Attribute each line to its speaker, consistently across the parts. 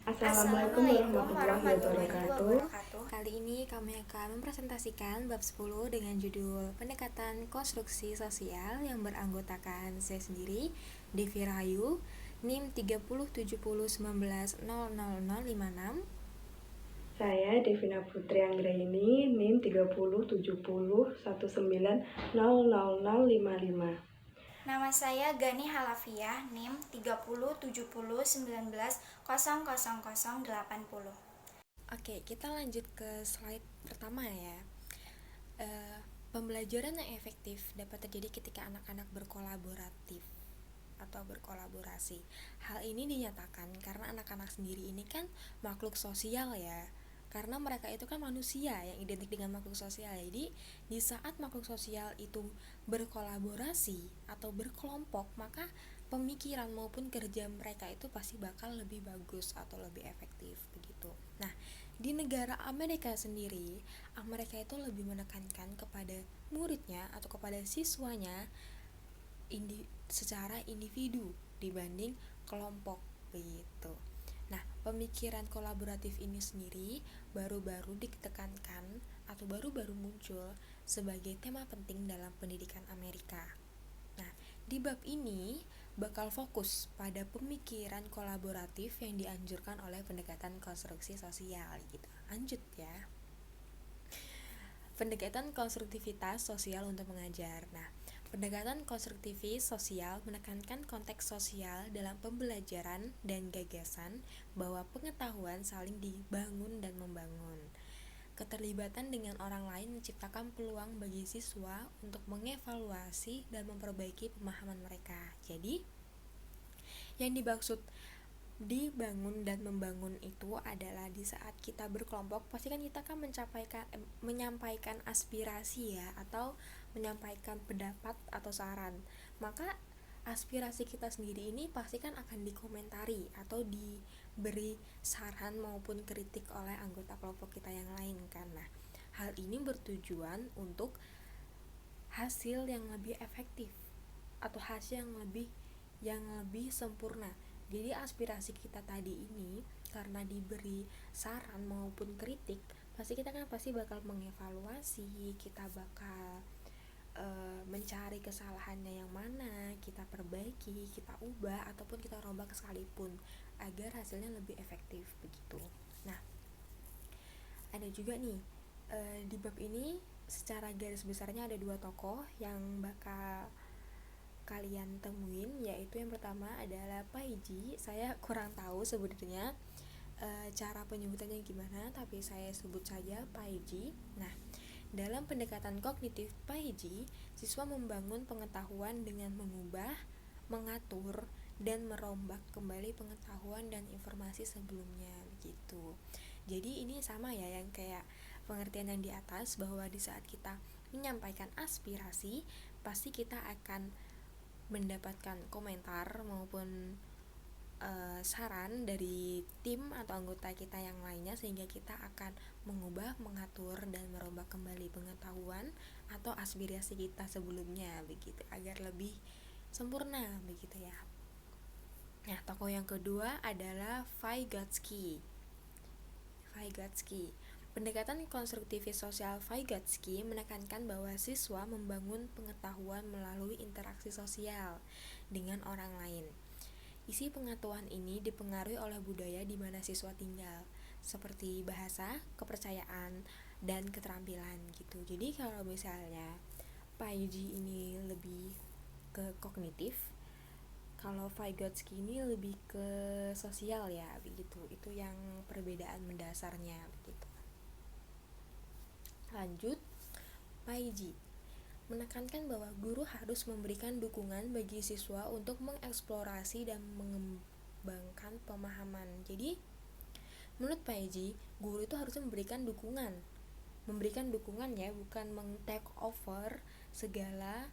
Speaker 1: Assalamualaikum warahmatullahi wabarakatuh.
Speaker 2: Kali ini kami akan mempresentasikan bab 10 dengan judul Pendekatan Konstruksi Sosial yang beranggotakan saya sendiri, Devi Rahayu, NIM 3070190056.
Speaker 1: Saya Devina Putri Anggraini, NIM 3070190055.
Speaker 3: Nama saya Gani Halafiah, NIM 307019000080.
Speaker 2: Oke, kita lanjut ke slide pertama ya. Pembelajaran yang efektif dapat terjadi ketika anak-anak berkolaboratif atau berkolaborasi. Hal ini dinyatakan karena anak-anak sendiri ini kan makhluk sosial ya. Karena mereka itu kan manusia yang identik dengan makhluk sosial. Jadi di saat makhluk sosial itu berkolaborasi atau berkelompok, maka pemikiran maupun kerja mereka itu pasti bakal lebih bagus atau lebih efektif begitu. Nah, di negara Amerika sendiri, mereka itu lebih menekankan kepada muridnya atau kepada siswanya secara individu dibanding kelompok begitu. Nah, pemikiran kolaboratif ini sendiri baru-baru ditekankan atau baru-baru muncul sebagai tema penting dalam pendidikan Amerika. Nah, di bab ini bakal fokus pada pemikiran kolaboratif yang dianjurkan oleh pendekatan konstruksi sosial gitu. Lanjut ya. Pendekatan konstruktivitas sosial untuk mengajar. Nah, pendekatan konstruktivis sosial menekankan konteks sosial dalam pembelajaran dan gagasan bahwa pengetahuan saling dibangun dan membangun. Keterlibatan dengan orang lain menciptakan peluang bagi siswa untuk mengevaluasi dan memperbaiki pemahaman mereka. Jadi, yang dimaksud dibangun dan membangun itu adalah di saat kita berkelompok pasti kan kita kan menyampaikan aspirasi ya, atau menyampaikan pendapat atau saran. Maka aspirasi kita sendiri ini pasti kan akan dikomentari atau diberi saran maupun kritik oleh anggota kelompok kita yang lain kan. Nah, hal ini bertujuan untuk hasil yang lebih efektif atau hasil yang lebih sempurna. Jadi aspirasi kita tadi ini karena diberi saran maupun kritik, pasti kita kan bakal mengevaluasi, kita bakal mencari kesalahannya yang mana, kita perbaiki, kita ubah ataupun kita rombak sekalipun agar hasilnya lebih efektif begitu. Nah, ada juga nih di bab ini secara garis besarnya ada dua tokoh yang bakal kalian temuin, yaitu yang pertama adalah Paiji. Saya kurang tahu sebenarnya cara penyebutannya gimana, tapi saya sebut saja Paiji. Nah, dalam pendekatan kognitif Paiji, siswa membangun pengetahuan dengan mengubah, mengatur, dan merombak kembali pengetahuan dan informasi sebelumnya begitu. Jadi ini sama ya yang kayak pengertian yang di atas, bahwa di saat kita menyampaikan aspirasi, pasti kita akan mendapatkan komentar maupun saran dari tim atau anggota kita yang lainnya, sehingga kita akan mengubah, mengatur, dan merombak kembali pengetahuan atau aspirasi kita sebelumnya begitu agar lebih sempurna begitu ya. Nah, tokoh yang kedua adalah Vygotsky. Pendekatan konstruktivis sosial Vygotsky menekankan bahwa siswa membangun pengetahuan melalui interaksi sosial dengan orang lain. Isi pengetahuan ini dipengaruhi oleh budaya di mana siswa tinggal, seperti bahasa, kepercayaan, dan keterampilan gitu. Jadi kalau misalnya Paiji ini lebih ke kognitif, kalau Vygotsky ini lebih ke sosial ya begitu. Itu yang perbedaan mendasarnya begitu. Lanjut, Paiji menekankan bahwa guru harus memberikan dukungan bagi siswa untuk mengeksplorasi dan mengembangkan pemahaman. Jadi, menurut Paiji, guru itu harusnya memberikan dukungan ya, bukan meng-take over segala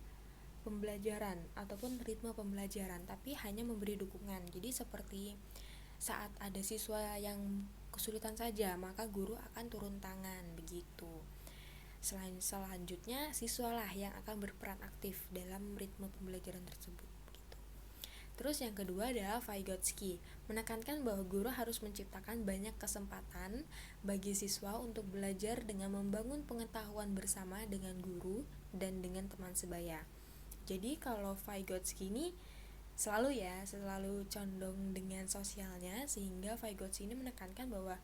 Speaker 2: pembelajaran ataupun ritme pembelajaran, tapi hanya memberi dukungan. Jadi seperti saat ada siswa yang kesulitan saja, maka guru akan turun tangan begitu. Selanjutnya siswalah yang akan berperan aktif dalam ritme pembelajaran tersebut gitu. Terus yang kedua adalah Vygotsky, menekankan bahwa guru harus menciptakan banyak kesempatan bagi siswa untuk belajar dengan membangun pengetahuan bersama dengan guru dan dengan teman sebaya. Jadi kalau Vygotsky ini selalu condong dengan sosialnya, sehingga Vygotsky ini menekankan bahwa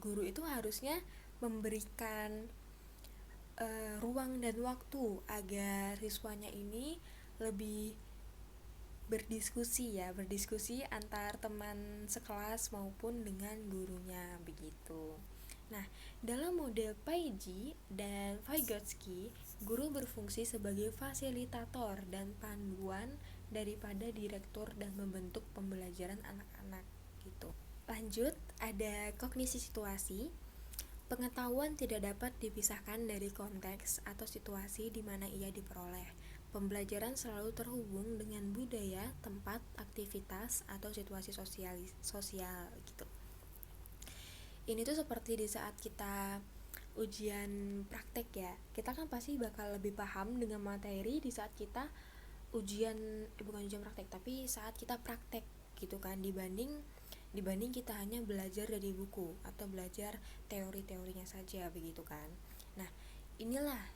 Speaker 2: guru itu harusnya memberikan ruang dan waktu agar siswanya ini lebih berdiskusi antar teman sekelas maupun dengan gurunya begitu. Nah, dalam model Paiji dan Vygotsky, guru berfungsi sebagai fasilitator dan panduan daripada direktur dan membentuk pembelajaran anak-anak gitu. Lanjut, ada kognisi situasi. Pengetahuan tidak dapat dipisahkan dari konteks atau situasi di mana ia diperoleh. Pembelajaran selalu terhubung dengan budaya, tempat, aktivitas, atau situasi sosial gitu. Ini tuh seperti di saat kita ujian praktek ya. Kita kan pasti bakal lebih paham dengan materi di saat kita bukan ujian praktek, tapi saat kita praktek gitu kan, dibanding kita hanya belajar dari buku atau belajar teori-teorinya saja begitu kan. Nah, inilah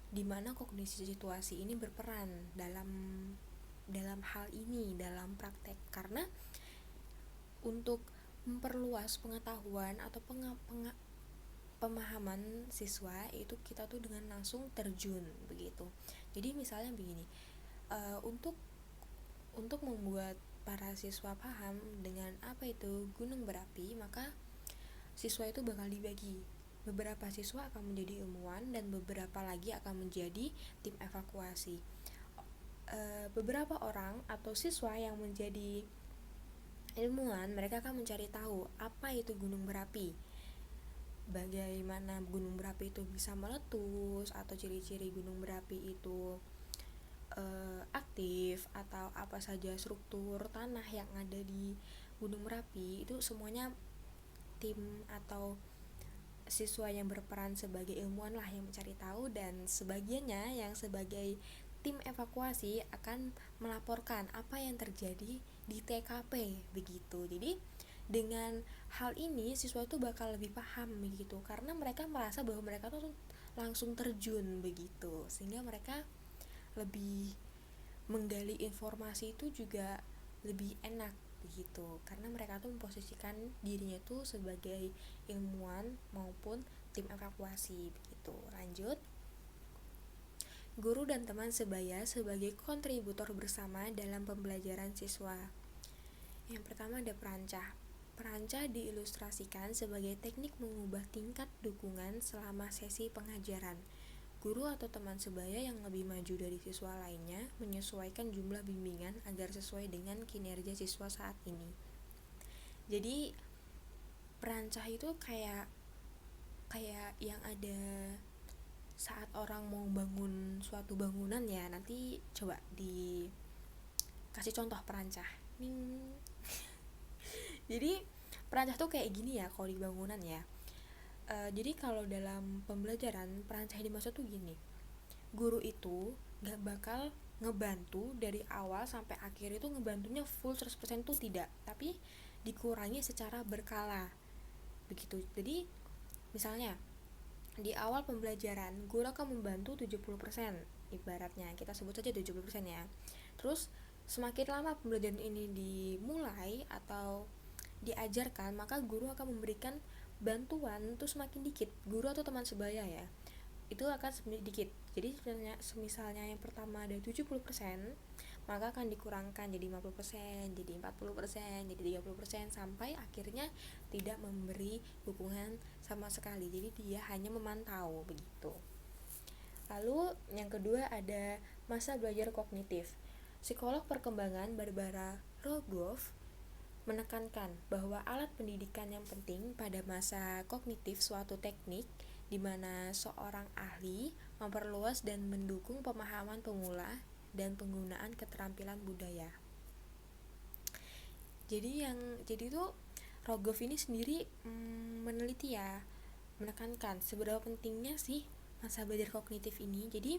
Speaker 2: dimana kognisi situasi ini berperan dalam hal ini, dalam praktek, karena untuk memperluas pengetahuan atau pemahaman siswa itu kita tuh dengan langsung terjun begitu. Jadi misalnya begini, untuk membuat para siswa paham dengan apa itu gunung berapi, maka siswa itu bakal dibagi. Beberapa siswa akan menjadi ilmuwan dan beberapa lagi akan menjadi tim evakuasi. Beberapa orang atau siswa yang menjadi ilmuwan, mereka akan mencari tahu apa itu gunung berapi, bagaimana gunung berapi itu bisa meletus, atau ciri-ciri gunung berapi itu aktif, atau apa saja struktur tanah yang ada di gunung Merapi. Itu semuanya tim atau siswa yang berperan sebagai ilmuwan lah yang mencari tahu, dan sebagiannya yang sebagai tim evakuasi akan melaporkan apa yang terjadi di TKP begitu. Jadi dengan hal ini siswa itu bakal lebih paham begitu, karena mereka merasa bahwa mereka tuh langsung terjun begitu, sehingga mereka lebih menggali informasi itu juga lebih enak begitu, karena mereka tuh memposisikan dirinya tuh sebagai ilmuwan maupun tim evakuasi begitu. Lanjut, guru dan teman sebaya sebagai kontributor bersama dalam pembelajaran siswa. Yang pertama ada perancah. Perancah diilustrasikan sebagai teknik mengubah tingkat dukungan selama sesi pengajaran. Guru atau teman sebaya yang lebih maju dari siswa lainnya menyesuaikan jumlah bimbingan agar sesuai dengan kinerja siswa saat ini. Jadi perancah itu kayak yang ada saat orang mau bangun suatu bangunan ya. Nanti coba dikasih contoh perancah. Jadi perancah tuh kayak gini ya kalau di bangunan ya. Jadi kalau dalam pembelajaran, perancah yang dimaksud tuh gini, guru itu gak bakal ngebantu dari awal sampai akhir itu ngebantunya full 100% tuh tidak, tapi dikurangi secara berkala begitu. Jadi misalnya di awal pembelajaran guru akan membantu 70%, ibaratnya kita sebut saja 70% ya. Terus semakin lama pembelajaran ini dimulai atau diajarkan, maka guru akan memberikan bantuan tuh semakin dikit. Guru atau teman sebaya ya, itu akan semakin dikit. Jadi misalnya yang pertama ada 70%, maka akan dikurangkan jadi 50%, jadi 40%, jadi 30%, sampai akhirnya tidak memberi dukungan sama sekali. Jadi dia hanya memantau begitu. Lalu yang kedua ada masa belajar kognitif. Psikolog perkembangan Barbara Rogoff menekankan bahwa alat pendidikan yang penting pada masa kognitif suatu teknik di mana seorang ahli memperluas dan mendukung pemahaman pemula dan penggunaan keterampilan budaya. Jadi tuh Rogoff ini sendiri meneliti ya, menekankan seberapa pentingnya sih masa belajar kognitif ini. Jadi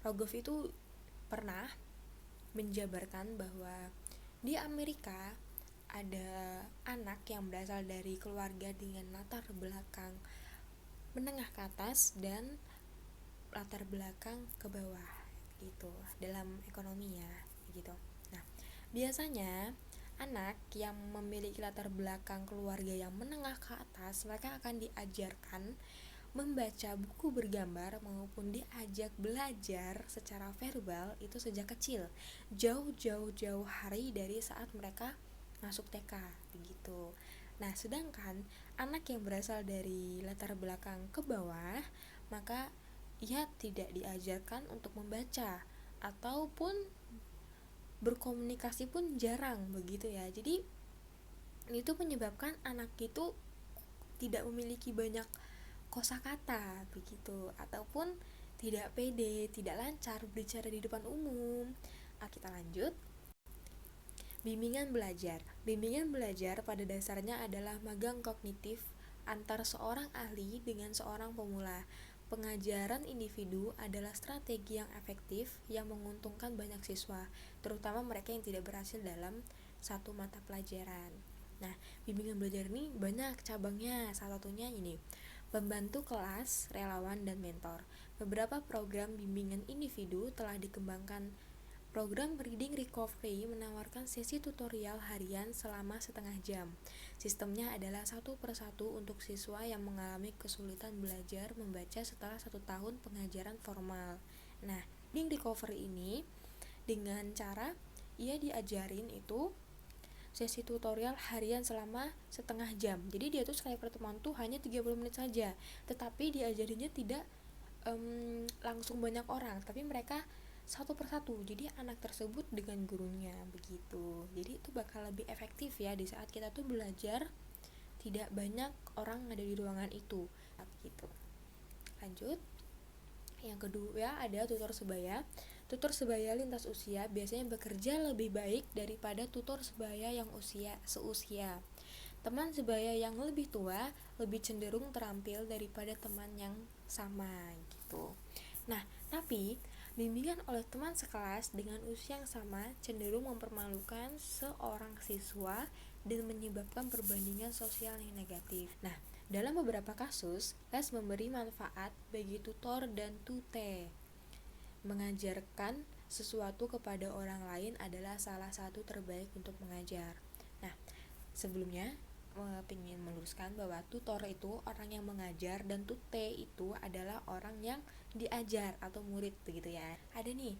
Speaker 2: Rogoff itu pernah menjabarkan bahwa di Amerika ada anak yang berasal dari keluarga dengan latar belakang menengah ke atas dan latar belakang ke bawah gitu dalam ekonomi ya gitu. Nah, biasanya anak yang memiliki latar belakang keluarga yang menengah ke atas, mereka akan diajarkan membaca buku bergambar maupun diajak belajar secara verbal itu sejak kecil, jauh hari dari saat mereka masuk TK begitu. Nah, sedangkan anak yang berasal dari latar belakang ke bawah, maka ia tidak diajarkan untuk membaca ataupun berkomunikasi pun jarang begitu ya. Jadi itu menyebabkan anak itu tidak memiliki banyak kosakata begitu, ataupun tidak pede, tidak lancar berbicara di depan umum. Kita lanjut. Bimbingan belajar. Bimbingan belajar pada dasarnya adalah magang kognitif antar seorang ahli dengan seorang pemula. Pengajaran individu adalah strategi yang efektif yang menguntungkan banyak siswa, terutama mereka yang tidak berhasil dalam satu mata pelajaran. Nah, bimbingan belajar ini banyak cabangnya. Salah satunya ini, pembantu kelas, relawan, dan mentor. Beberapa program bimbingan individu telah dikembangkan. Program Reading Recovery menawarkan sesi tutorial harian selama setengah jam. Sistemnya adalah satu persatu untuk siswa yang mengalami kesulitan belajar membaca setelah 1 tahun pengajaran formal. Nah, Reading Recovery ini dengan cara ia diajarin itu sesi tutorial harian selama setengah jam. Jadi dia tuh sekali pertemuan tuh hanya 30 menit saja, tetapi diajarinya tidak langsung banyak orang, tapi mereka satu persatu. Jadi anak tersebut dengan gurunya begitu. Jadi itu bakal lebih efektif ya di saat kita tuh belajar tidak banyak orang ada di ruangan itu gitu. Lanjut. Yang kedua ada tutor sebaya. Tutor sebaya lintas usia biasanya bekerja lebih baik daripada tutor sebaya yang seusia. Teman sebaya yang lebih tua lebih cenderung terampil daripada teman yang sama gitu. Nah, tapi bimbingan oleh teman sekelas dengan usia yang sama cenderung mempermalukan seorang siswa dan menyebabkan perbandingan sosial yang negatif. Nah, dalam beberapa kasus, les memberi manfaat bagi tutor dan tute. Mengajarkan sesuatu kepada orang lain adalah salah satu terbaik untuk mengajar. Nah, sebelumnya ingin meluruskan bahwa tutor itu orang yang mengajar dan tute itu adalah orang yang diajar atau murid begitu ya. Ada nih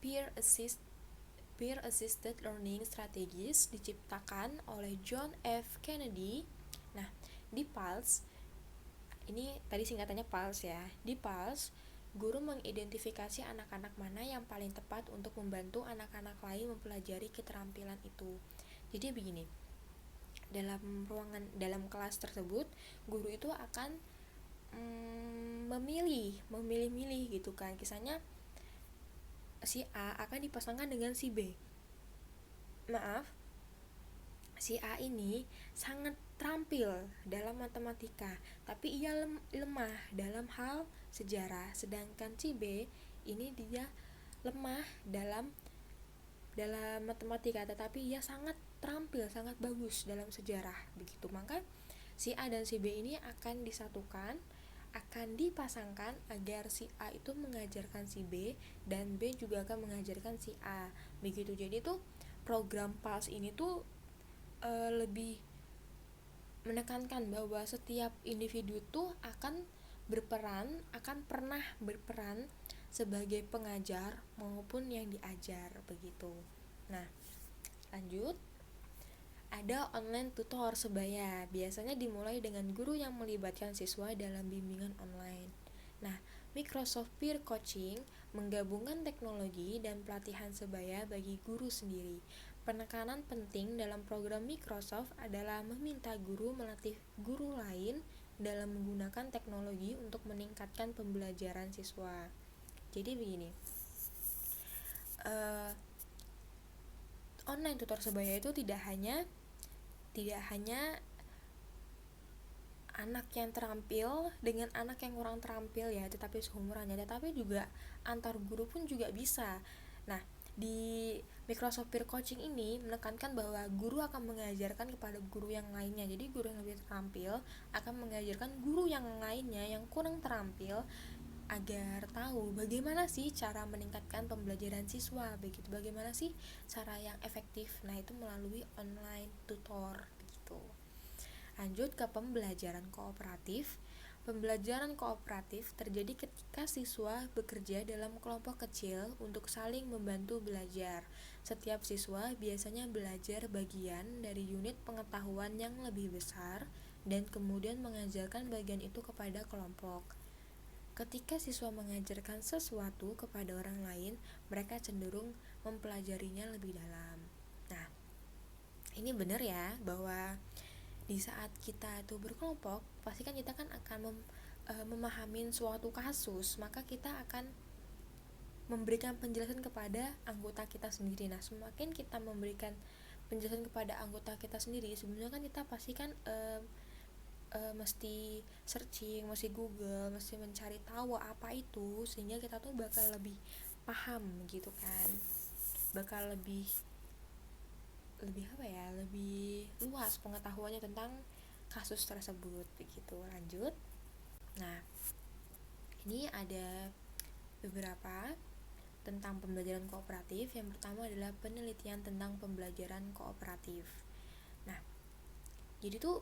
Speaker 2: peer assisted learning strategies diciptakan oleh John F. Kennedy. Nah, di PALS ini tadi singkatannya PALS ya. Di PALS, guru mengidentifikasi anak-anak mana yang paling tepat untuk membantu anak-anak lain mempelajari keterampilan itu. Jadi begini, dalam kelas tersebut guru itu akan memilih gitu kan. Kisahnya si A akan dipasangkan dengan si B. Si A ini sangat terampil dalam matematika, tapi ia lemah dalam hal sejarah, sedangkan si B ini dia lemah dalam matematika, tetapi ia sangat terampil, sangat bagus dalam sejarah begitu. Maka si A dan si B ini akan disatukan, akan dipasangkan agar si A itu mengajarkan si B dan B juga akan mengajarkan si A begitu. Jadi tuh program PALS ini tuh lebih menekankan bahwa setiap individu tuh akan pernah berperan sebagai pengajar maupun yang diajar begitu. Nah, lanjut. Ada online tutor sebaya. Biasanya dimulai dengan guru yang melibatkan siswa dalam bimbingan online. Nah, Microsoft Peer Coaching menggabungkan teknologi dan pelatihan sebaya bagi guru sendiri. Penekanan penting dalam program Microsoft adalah meminta guru melatih guru lain dalam menggunakan teknologi untuk meningkatkan pembelajaran siswa. Jadi begini, online tutor sebaya itu tidak hanya anak yang terampil dengan anak yang kurang terampil ya, tetapi seumurannya, tetapi juga antar guru pun juga bisa. Nah, di Microsoft Peer Coaching ini menekankan bahwa guru akan mengajarkan kepada guru yang lainnya. Jadi guru yang lebih terampil akan mengajarkan guru yang lainnya yang kurang terampil agar tahu bagaimana sih cara meningkatkan pembelajaran siswa, begitu. Bagaimana sih cara yang efektif. Nah, itu melalui online tutor begitu. Lanjut ke pembelajaran kooperatif. Pembelajaran kooperatif terjadi ketika siswa bekerja dalam kelompok kecil untuk saling membantu belajar. Setiap siswa biasanya belajar bagian dari unit pengetahuan yang lebih besar dan kemudian mengajarkan bagian itu kepada kelompok. Ketika siswa mengajarkan sesuatu kepada orang lain, mereka cenderung mempelajarinya lebih dalam. Nah, ini benar ya, bahwa di saat kita itu berkelompok, pasti kan kita kan akan memahami suatu kasus, maka kita akan memberikan penjelasan kepada anggota kita sendiri. Nah, semakin kita memberikan penjelasan kepada anggota kita sendiri, sebenarnya kan kita pasti kan mesti searching, mesti Google, mesti mencari tahu apa itu, sehingga kita tuh bakal lebih paham gitu kan, bakal lebih lebih luas pengetahuannya tentang kasus tersebut begitu. Lanjut. Nah, ini ada beberapa tentang pembelajaran kooperatif. Yang pertama adalah penelitian tentang pembelajaran kooperatif. Nah, jadi tuh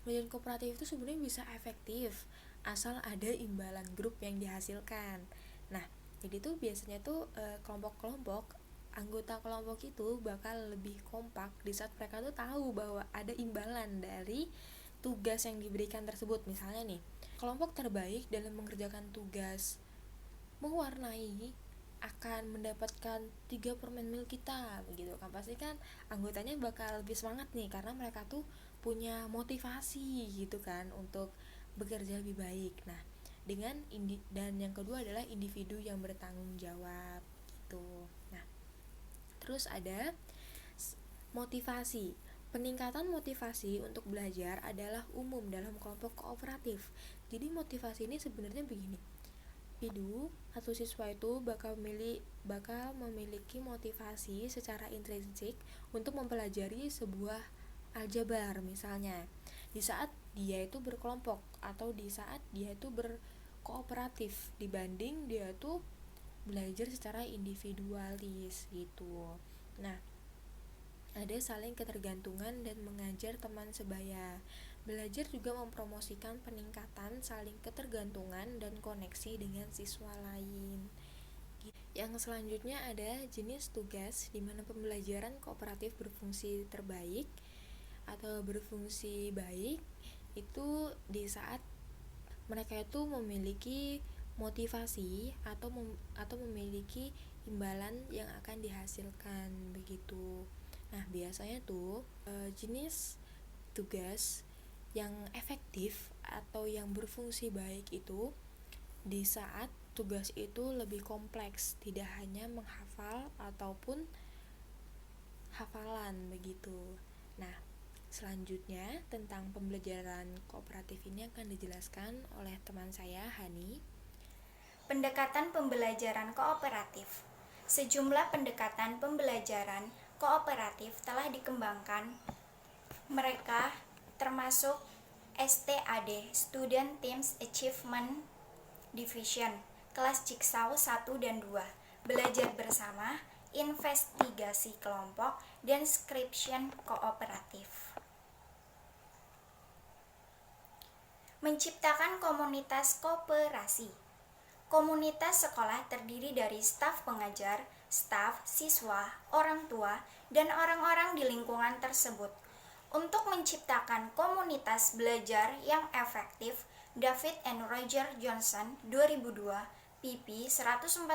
Speaker 2: pembelajaran kooperatif itu sebenarnya bisa efektif asal ada imbalan grup yang dihasilkan. Nah, jadi tuh biasanya tuh kelompok-kelompok, anggota kelompok itu bakal lebih kompak di saat mereka tuh tahu bahwa ada imbalan dari tugas yang diberikan tersebut. Misalnya nih, kelompok terbaik dalam mengerjakan tugas mewarnai akan mendapatkan 3 permen mil kita begitu kan, pasti kan anggotanya bakal lebih semangat nih karena mereka tuh punya motivasi gitu kan untuk bekerja lebih baik. Nah, dan yang kedua adalah individu yang bertanggung jawab gitu. Nah, terus ada motivasi. Peningkatan motivasi untuk belajar adalah umum dalam kelompok kooperatif. Jadi motivasi ini sebenarnya begini. Individu atau siswa itu bakal memiliki motivasi secara intrinsik untuk mempelajari sebuah aljabar misalnya. Di saat dia itu berkelompok atau di saat dia itu berkooperatif dibanding dia itu belajar secara individualis gitu. Nah, ada saling ketergantungan dan mengajar teman sebaya. Belajar juga mempromosikan peningkatan saling ketergantungan dan koneksi dengan siswa lain. Yang selanjutnya ada jenis tugas di mana pembelajaran kooperatif berfungsi terbaik atau berfungsi baik itu di saat mereka itu memiliki motivasi atau memiliki imbalan yang akan dihasilkan begitu. Nah, biasanya tuh jenis tugas yang efektif atau yang berfungsi baik itu di saat tugas itu lebih kompleks, tidak hanya menghafal ataupun hafalan begitu. Nah, selanjutnya tentang pembelajaran kooperatif ini akan dijelaskan oleh teman saya, Hani.
Speaker 3: Pendekatan pembelajaran kooperatif. Sejumlah pendekatan pembelajaran kooperatif telah dikembangkan. Mereka termasuk STAD, Student Teams Achievement Division, kelas Jigsaw 1 dan 2, belajar bersama, investigasi kelompok, dan description kooperatif. Menciptakan komunitas kooperasi. Komunitas sekolah terdiri dari staf pengajar, staf, siswa, orang tua, dan orang-orang di lingkungan tersebut. Untuk menciptakan komunitas belajar yang efektif, David and Roger Johnson 2002, pp 144-146,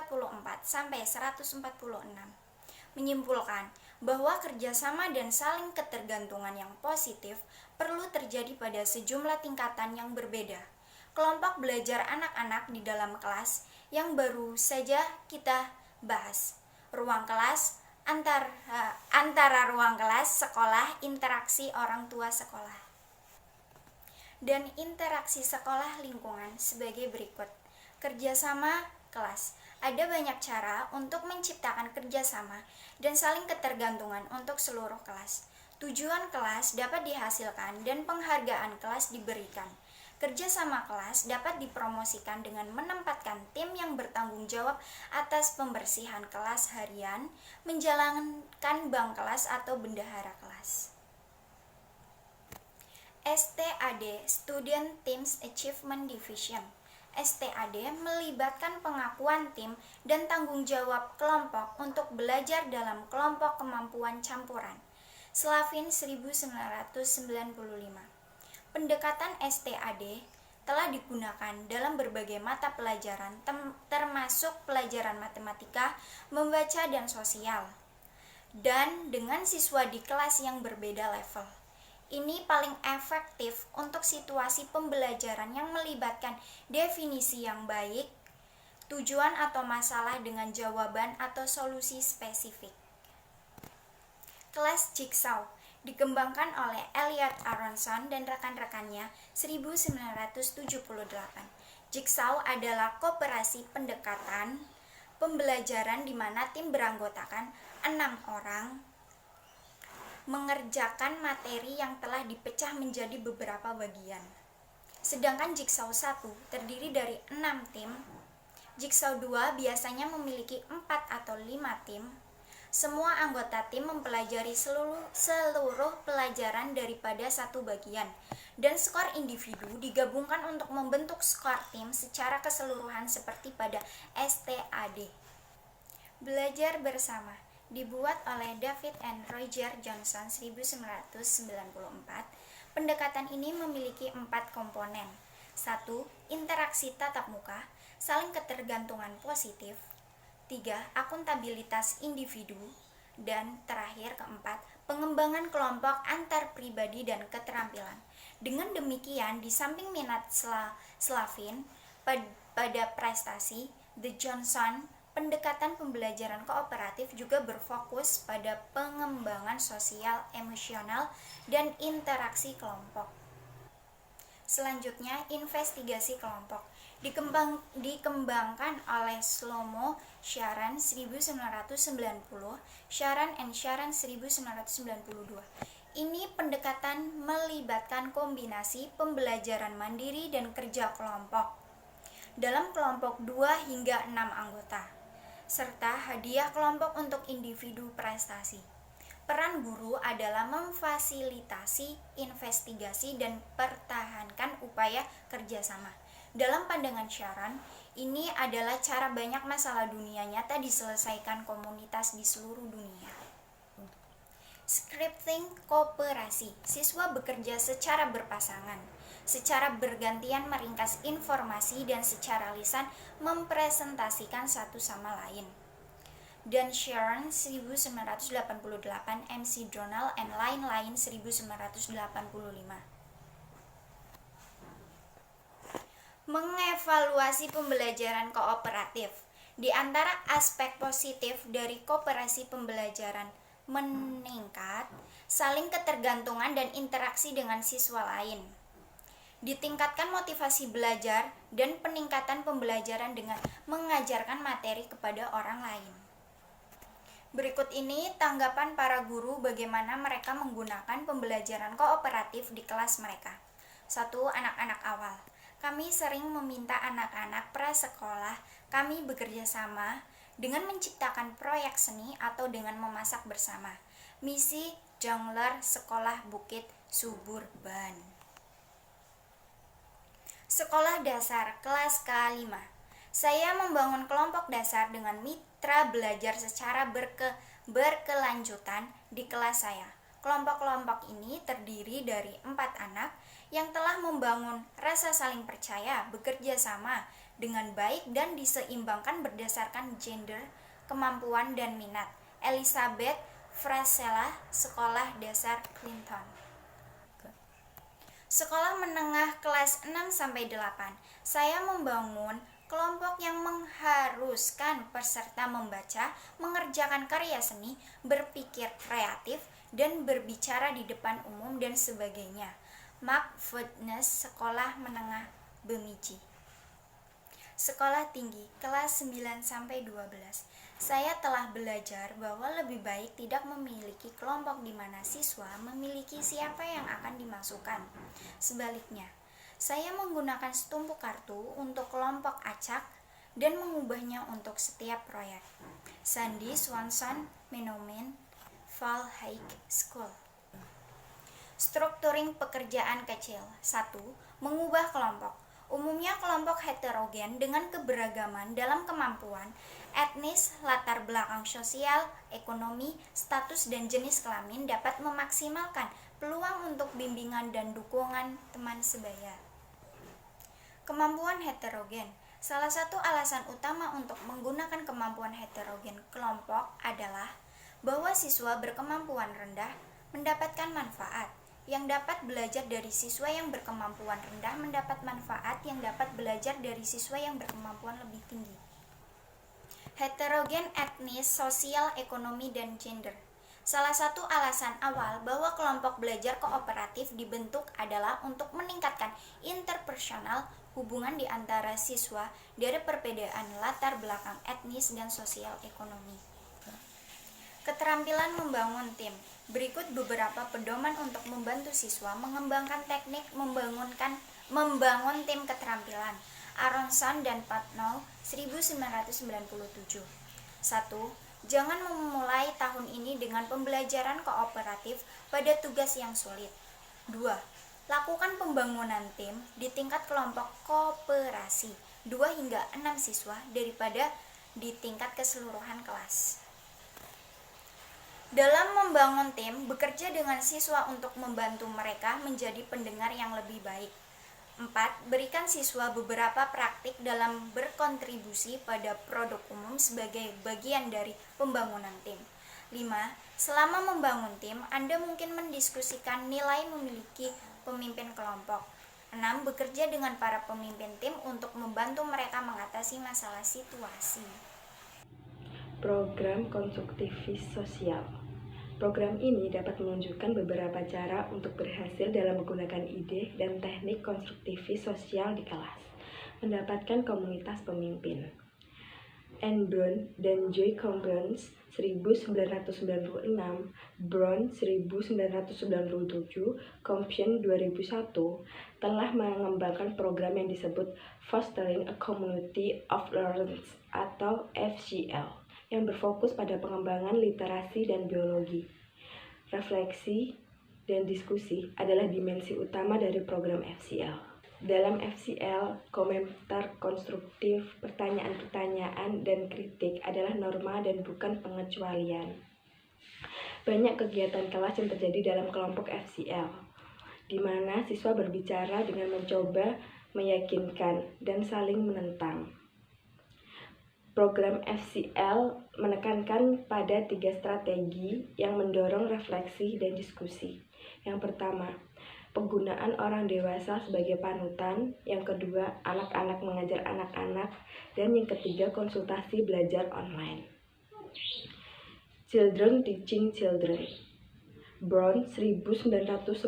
Speaker 3: menyimpulkan bahwa kerjasama dan saling ketergantungan yang positif perlu terjadi pada sejumlah tingkatan yang berbeda. Kelompok belajar anak-anak di dalam kelas yang baru saja kita bahas. Ruang kelas, antara ruang kelas sekolah, interaksi orang tua sekolah. dan interaksi sekolah lingkungan sebagai berikut. Kerjasama kelas. Ada banyak cara untuk menciptakan kerjasama dan saling ketergantungan untuk seluruh kelas. Tujuan kelas dapat dihasilkan dan penghargaan kelas diberikan. Kerjasama kelas dapat dipromosikan dengan menempatkan tim yang bertanggung jawab atas pembersihan kelas harian, menjalankan bank kelas atau bendahara kelas. STAD Student Teams Achievement Division. STAD melibatkan pengakuan tim dan tanggung jawab kelompok untuk belajar dalam kelompok kemampuan campuran. Slavin 1995. Pendekatan STAD telah digunakan dalam berbagai mata pelajaran termasuk pelajaran matematika, membaca dan sosial, dan dengan siswa di kelas yang berbeda level. Ini paling efektif untuk situasi pembelajaran yang melibatkan definisi yang baik, tujuan atau masalah dengan jawaban atau solusi spesifik. Kelas Jigsaw dikembangkan oleh Elliot Aronson dan rekan-rekannya 1978. Jigsaw adalah kooperasi pendekatan pembelajaran di mana tim beranggotakan 6 orang mengerjakan materi yang telah dipecah menjadi beberapa bagian. Sedangkan Jigsaw 1 terdiri dari 6 tim. Jigsaw 2 biasanya memiliki 4 atau 5 tim. Semua anggota tim mempelajari seluruh pelajaran daripada satu bagian, dan skor individu digabungkan untuk membentuk skor tim secara keseluruhan seperti pada STAD. Belajar bersama dibuat oleh David and Roger Johnson 1994. Pendekatan ini memiliki 4 komponen. 1. Interaksi tatap muka, saling ketergantungan positif. 3. Akuntabilitas individu. Dan terakhir keempat, pengembangan kelompok antar pribadi dan keterampilan. Dengan demikian, di samping minat Slavin pada prestasi, The Johnson pendekatan pembelajaran kooperatif juga berfokus pada pengembangan sosial, emosional, dan interaksi kelompok. Selanjutnya, investigasi kelompok dikembangkan oleh Shlomo Sharan 1990, Sharan and Sharan 1992. Ini pendekatan melibatkan kombinasi pembelajaran mandiri dan kerja kelompok dalam kelompok 2 hingga 6 anggota, serta hadiah kelompok untuk individu prestasi. Peran guru adalah memfasilitasi investigasi dan pertahankan upaya kerjasama. Dalam pandangan Sharan, ini adalah cara banyak masalah dunia nyata diselesaikan komunitas di seluruh dunia. Scripting kooperasi. Siswa bekerja secara berpasangan, secara bergantian meringkas informasi dan secara lisan mempresentasikan satu sama lain. Dan Sharon 1988, MC Donald and lain-lain 1985. Mengevaluasi pembelajaran kooperatif. Di antara aspek positif dari kooperasi pembelajaran meningkat, saling ketergantungan dan interaksi dengan siswa lain. Ditingkatkan motivasi belajar dan peningkatan pembelajaran dengan mengajarkan materi kepada orang lain. Berikut ini tanggapan para guru bagaimana mereka menggunakan pembelajaran kooperatif di kelas mereka. 1. Anak-anak awal. Kami sering meminta anak-anak prasekolah kami bekerja sama dengan menciptakan proyek seni atau dengan memasak bersama. Misi Jongler Sekolah Bukit Suburban. Sekolah dasar kelas ke-5. Saya membangun kelompok dasar dengan mitra belajar secara berkelanjutan di kelas saya. Kelompok-kelompok ini terdiri dari 4 anak yang telah membangun rasa saling percaya, bekerja sama dengan baik dan diseimbangkan berdasarkan gender, kemampuan, dan minat. Elizabeth Frasella, Sekolah Dasar Clinton. Sekolah menengah kelas 6-8. Saya membangun kelompok yang mengharuskan peserta membaca, mengerjakan karya seni, berpikir kreatif, dan berbicara di depan umum dan sebagainya. Mark Footness, Sekolah Menengah Bemiji. Sekolah tinggi, kelas 9-12. Saya telah belajar bahwa lebih baik tidak memiliki kelompok di mana siswa memiliki siapa yang akan dimasukkan. Sebaliknya, saya menggunakan setumpuk kartu untuk kelompok acak dan mengubahnya untuk setiap proyek. Sandy Swanson, Menomen, Val High School. Strukturing pekerjaan kecil. 1. Mengubah kelompok. Umumnya kelompok heterogen dengan keberagaman dalam kemampuan, etnis, latar belakang sosial, ekonomi, status, dan jenis kelamin dapat memaksimalkan peluang untuk bimbingan dan dukungan teman sebaya. Kemampuan heterogen. Salah satu alasan utama untuk menggunakan kemampuan heterogen kelompok adalah bahwa siswa berkemampuan rendah mendapatkan manfaat, yang dapat belajar dari siswa yang berkemampuan rendah mendapat manfaat yang dapat belajar dari siswa yang berkemampuan lebih tinggi. Heterogen etnis, sosial, ekonomi, dan gender. Salah satu alasan awal bahwa kelompok belajar kooperatif dibentuk adalah untuk meningkatkan interpersonal, hubungan di antara siswa dari perbedaan latar belakang etnis dan sosial ekonomi. Keterampilan membangun tim. Berikut beberapa pedoman untuk membantu siswa mengembangkan teknik membangun tim keterampilan. Aronson dan Patnell, 1997. 1. Jangan memulai tahun ini dengan pembelajaran kooperatif pada tugas yang sulit. 2. Lakukan pembangunan tim di tingkat kelompok kooperasi 2 hingga 6 siswa daripada di tingkat keseluruhan kelas. Dalam membangun tim, bekerja dengan siswa untuk membantu mereka menjadi pendengar yang lebih baik. 4. Berikan siswa beberapa praktik dalam berkontribusi pada produk umum sebagai bagian dari pembangunan tim. 5. Selama membangun tim, Anda mungkin mendiskusikan nilai memiliki pemimpin kelompok. 6. Bekerja dengan para pemimpin tim untuk membantu mereka mengatasi masalah situasi.
Speaker 1: Program konstruktivis sosial. Program ini dapat menunjukkan beberapa cara untuk berhasil dalam menggunakan ide dan teknik konstruktivis sosial di kelas. Mendapatkan komunitas pemimpin. Anne Brown dan Joy Combrons 1996, Brown 1997, Compion 2001 telah mengembangkan program yang disebut Fostering a Community of Learners atau FCL yang berfokus pada pengembangan literasi dan biologi. Refleksi dan diskusi adalah dimensi utama dari program FCL. Dalam FCL, komentar konstruktif, pertanyaan-pertanyaan, dan kritik adalah norma dan bukan pengecualian. Banyak kegiatan kelas yang terjadi dalam kelompok FCL, di mana siswa berbicara dengan mencoba, meyakinkan, dan saling menentang. Program FCL menekankan pada 3 strategi yang mendorong refleksi dan diskusi. Yang pertama, penggunaan orang dewasa sebagai panutan. Yang kedua, anak-anak mengajar anak-anak. Dan yang ketiga, konsultasi belajar online. Children Teaching Children. Brown 1997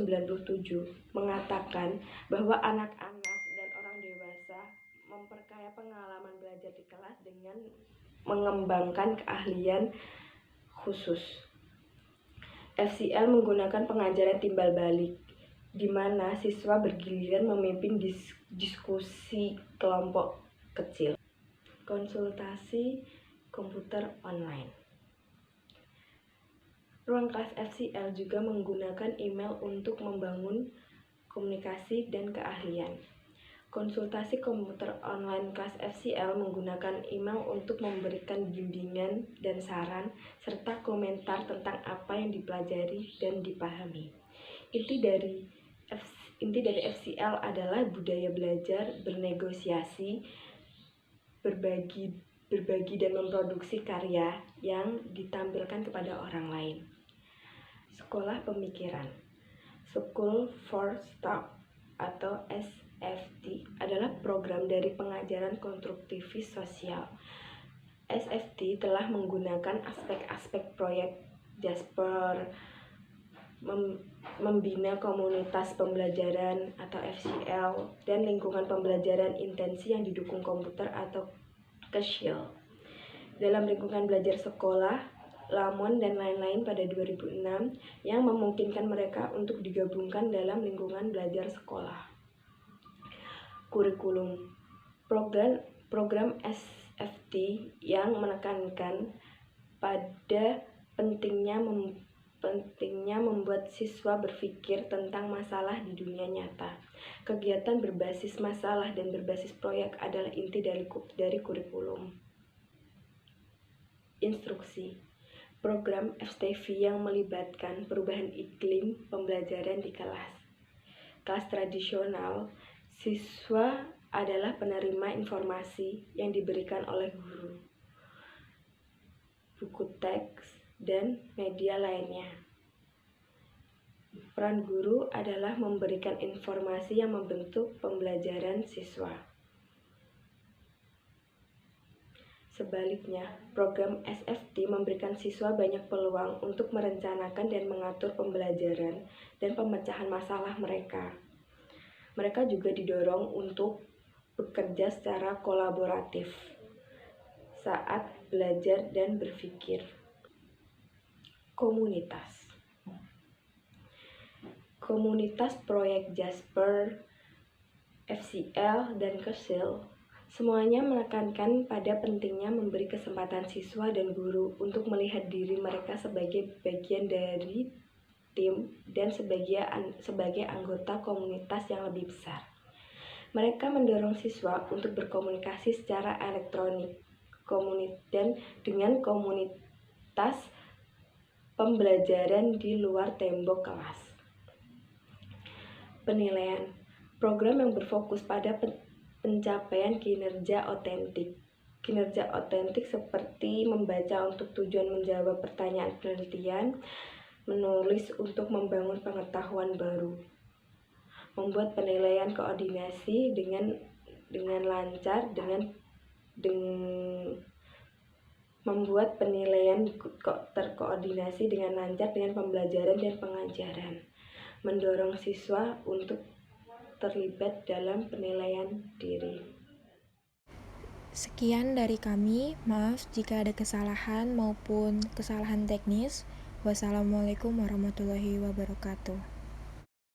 Speaker 1: mengatakan bahwa anak-anak dan orang dewasa memperkaya pengalaman belajar di kelas dengan mengembangkan keahlian khusus. FCL menggunakan pengajaran timbal balik, di mana siswa bergiliran memimpin diskusi kelompok kecil. Konsultasi komputer online. Ruang kelas FCL juga menggunakan email untuk membangun komunikasi dan keahlian. Konsultasi komputer online kelas FCL menggunakan email untuk memberikan bimbingan dan saran, serta komentar tentang apa yang dipelajari dan dipahami. Inti dari FCL adalah budaya belajar, bernegosiasi, berbagi dan memproduksi karya yang ditampilkan kepada orang lain. Sekolah pemikiran. School for Thought atau SFT adalah program dari pengajaran konstruktivis sosial. SFT telah menggunakan aspek-aspek proyek Jasper, membina komunitas pembelajaran atau FCL, dan lingkungan pembelajaran intensi yang didukung komputer atau CASIL. Dalam lingkungan belajar sekolah, Lamon dan lain-lain pada 2006 yang memungkinkan mereka untuk digabungkan dalam lingkungan belajar sekolah. Kurikulum program SFT yang menekankan pada pentingnya membuat siswa berpikir tentang masalah di dunia nyata. Kegiatan berbasis masalah dan berbasis proyek adalah inti dari kurikulum. Instruksi program FTV yang melibatkan perubahan iklim pembelajaran di kelas. Kelas tradisional, siswa adalah penerima informasi yang diberikan oleh guru, buku teks, dan media lainnya. Peran guru adalah memberikan informasi yang membentuk pembelajaran siswa. Sebaliknya, program SFT memberikan siswa banyak peluang untuk merencanakan dan mengatur pembelajaran dan pemecahan masalah mereka. Mereka juga didorong untuk bekerja secara kolaboratif saat belajar dan berpikir. Komunitas proyek Jasper, FCL, dan CASIL semuanya menekankan pada pentingnya memberi kesempatan siswa dan guru untuk melihat diri mereka sebagai bagian dari tim dan sebagai anggota komunitas yang lebih besar. Mereka mendorong siswa untuk berkomunikasi secara elektronik dan dengan komunitas pembelajaran di luar tembok kelas. Penilaian program yang berfokus pada pencapaian kinerja otentik. Kinerja otentik seperti membaca untuk tujuan menjawab pertanyaan penelitian, menulis untuk membangun pengetahuan baru, membuat penilaian koordinasi dengan lancar membuat penilaian terkoordinasi dengan lancar dengan pembelajaran dan pengajaran, mendorong siswa untuk terlibat dalam penilaian diri.
Speaker 2: Sekian dari kami, maaf jika ada kesalahan maupun kesalahan teknis. Wassalamualaikum warahmatullahi wabarakatuh.